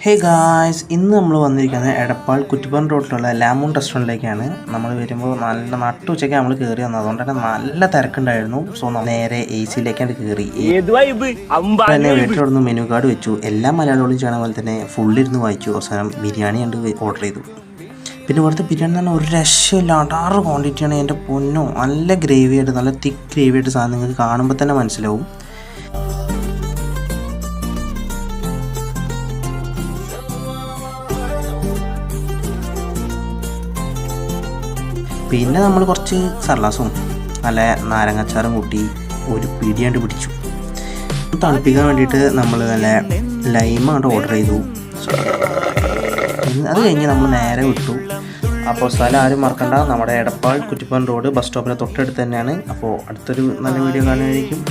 Hey guys, ഇന്ന് നമ്മൾ വന്നിരിക്കുന്നത് എടപ്പാൾ കുറ്റിപ്പുറം റോഡിലുള്ള ലാമൂൺ റെസ്റ്റോറൻറ്റിലേക്കാണ്. നമ്മൾ വരുമ്പോൾ നല്ല നട്ടുച്ചയ്ക്ക് നമ്മൾ കയറി വന്നത്, അതുകൊണ്ട് തന്നെ നല്ല തിരക്കുണ്ടായിരുന്നു. സോ നേരെ എ സിയിലേക്കാണ് കയറി. തന്നെ വീട്ടിലവിടുന്ന് മെനു കാർഡ് വെച്ചു. എല്ലാ മലയാളികളും ചെയ്യണ പോലെ തന്നെ ഫുള്ളിരുന്ന് വായിച്ചു. അവസാനം ബിരിയാണി കണ്ട് ഓർഡർ ചെയ്തു. പിന്നെ ഇവിടുത്തെ ബിരിയാണി തന്നെ ഒരു രക്ഷയില്ല, അടാറ് ക്വാണ്ടിറ്റിയാണ്. എൻ്റെ പൊന്നോ, നല്ല ഗ്രേവി ആയിട്ട്, നല്ല തിക്ക് ഗ്രേവി ആയിട്ട് സാധനം നിങ്ങൾക്ക് കാണുമ്പോൾ തന്നെ മനസ്സിലാവും. പിന്നെ നമ്മൾ കുറച്ച് സർലാസും നല്ല നാരങ്ങാച്ചാറും കൂട്ടി ഒരു പിടിയാണ്ട് പിടിച്ചു. തണുപ്പിക്കാൻ വേണ്ടിയിട്ട് നമ്മൾ നല്ല ലൈമാണ് ഓർഡർ ചെയ്തു. അത് കഴിഞ്ഞ് നമ്മൾ നേരെ വിട്ടു. അപ്പോൾ സ്ഥലം ആരും മറക്കണ്ട, നമ്മുടെ എടപ്പാൾ കുറ്റിപ്പുറം റോഡ് ബസ് സ്റ്റോപ്പിൻ്റെ തൊട്ടടുത്ത് തന്നെയാണ്. അപ്പോൾ അടുത്തൊരു നല്ല വീഡിയോ കാണുന്നതായിരിക്കും.